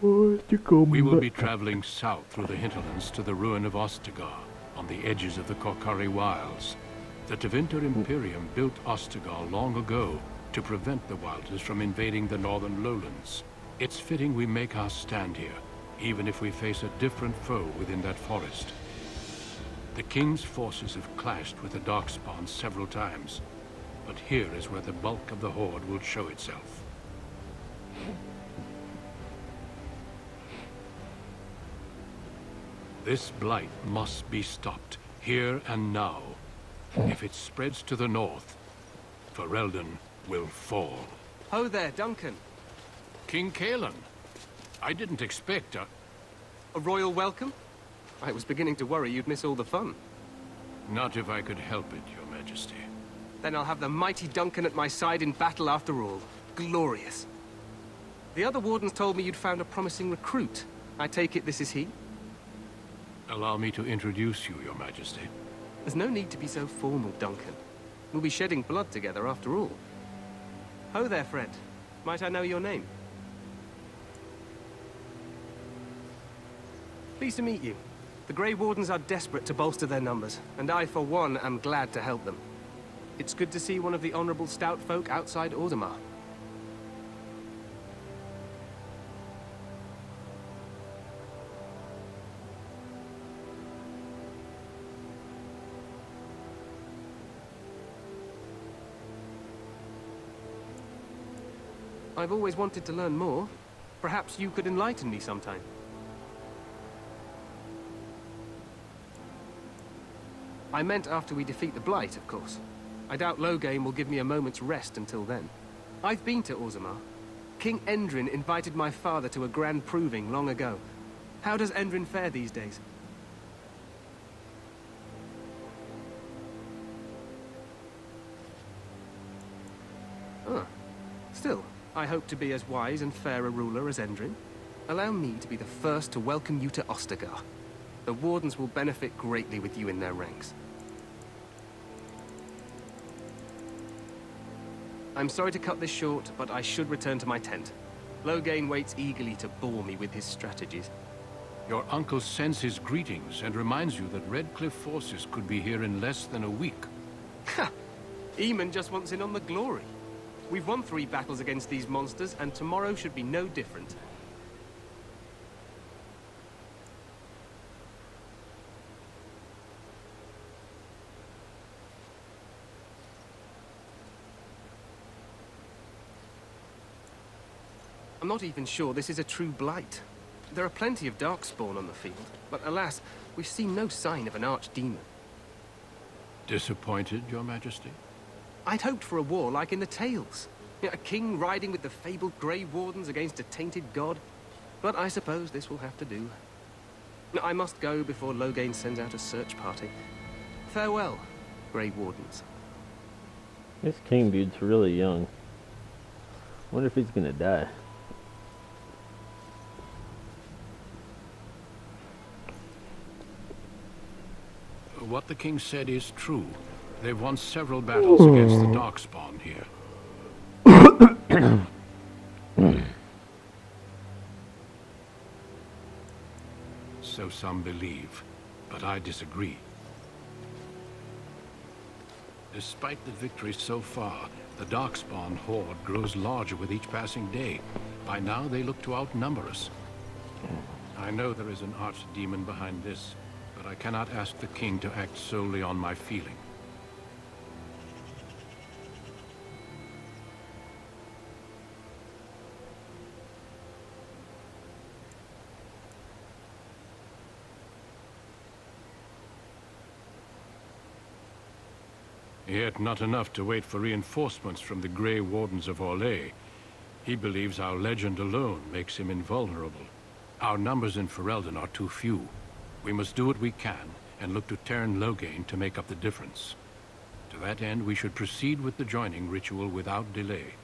We will be traveling south through the hinterlands to the ruin of Ostagar, on the edges of the Korcari Wilds. The Tevinter Imperium built Ostagar long ago to prevent the Wilders from invading the northern lowlands. It's fitting we make our stand here, even if we face a different foe within that forest. The King's forces have clashed with the Darkspawn several times, but here is where the bulk of the Horde will show itself. This blight must be stopped, here and now. If it spreads to the north, Ferelden will fall. Ho there, Duncan. King Cailan. I didn't expect a royal welcome? I was beginning to worry you'd miss all the fun. Not if I could help it, Your Majesty. Then I'll have the mighty Duncan at my side in battle after all. Glorious. The other wardens told me you'd found a promising recruit. I take it this is he? Allow me to introduce you, Your Majesty. There's no need to be so formal, Duncan. We'll be shedding blood together after all. Ho there, friend. Might I know your name? Pleased to meet you. The Grey Wardens are desperate to bolster their numbers, and I, for one, am glad to help them. It's good to see one of the honorable stout folk outside Ordomar. I've always wanted to learn more. Perhaps you could enlighten me sometime. I meant after we defeat the Blight, of course. I doubt Loghain will give me a moment's rest until then. I've been to Orzammar. King Endrin invited my father to a grand proving long ago. How does Endrin fare these days? Ah. Still, I hope to be as wise and fair a ruler as Endrin. Allow me to be the first to welcome you to Ostagar. The Wardens will benefit greatly with you in their ranks. I'm sorry to cut this short, but I should return to my tent. Loghain waits eagerly to bore me with his strategies. Your uncle sends his greetings and reminds you that Redcliffe forces could be here in less than a week. Ha! Eamon just wants in on the glory. We've won 3 battles against these monsters, and tomorrow should be no different. I'm not even sure this is a true blight. There are plenty of Darkspawn on the field, but alas, we've seen no sign of an archdemon. Disappointed, Your Majesty? I'd hoped for a war like in the tales. A king riding with the fabled Grey Wardens against a tainted god. But I suppose this will have to do. I must go before Loghain sends out a search party. Farewell, Grey Wardens. This king dude's really young. Wonder if he's gonna die. What the king said is true. They've won several battles against the Darkspawn here. So some believe, but I disagree. Despite the victory so far, the Darkspawn horde grows larger with each passing day. By now, they look to outnumber us. I know there is an archdemon behind this, but I cannot ask the king to act solely on my feeling. Yet not enough to wait for reinforcements from the Grey Wardens of Orlais. He believes our legend alone makes him invulnerable. Our numbers in Ferelden are too few. We must do what we can, and look to Teyrn Loghain to make up the difference. To that end, we should proceed with the joining ritual without delay.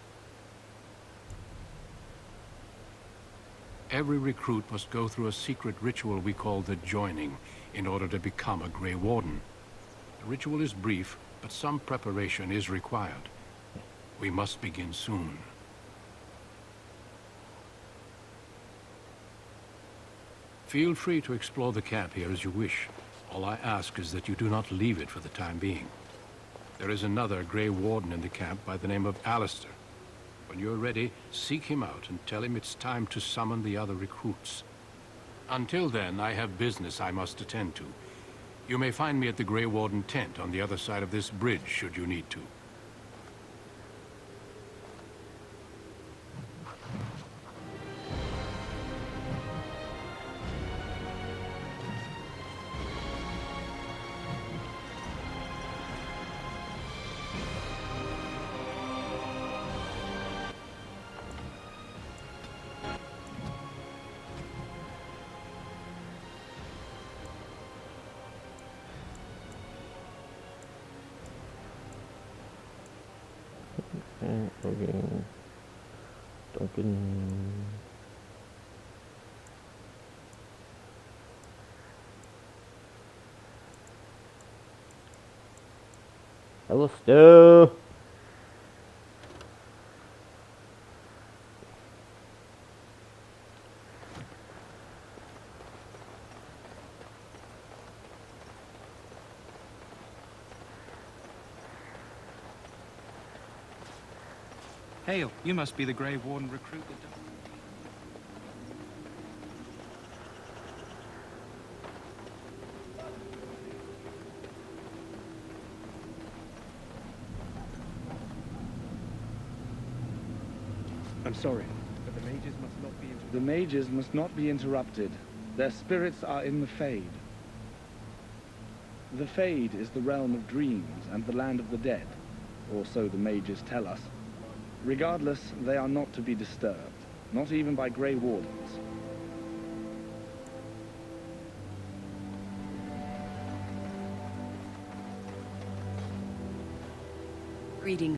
Every recruit must go through a secret ritual we call the Joining, in order to become a Grey Warden. The ritual is brief, but some preparation is required. We must begin soon. Feel free to explore the camp here as you wish. All I ask is that you do not leave it for the time being. There is another Grey Warden in the camp by the name of Alistair. When you're ready, seek him out and tell him it's time to summon the other recruits. Until then, I have business I must attend to. You may find me at the Grey Warden tent on the other side of this bridge, should you need to. Okay, Duncan. Hello, Stu. Hail, you must be the Grey Warden recruit that... I'm sorry, but the mages must not be interrupted. The mages must not be interrupted. Their spirits are in the Fade. The Fade is the realm of dreams and the land of the dead, or so the mages tell us. Regardless, they are not to be disturbed, not even by Grey Wardens. Greetings.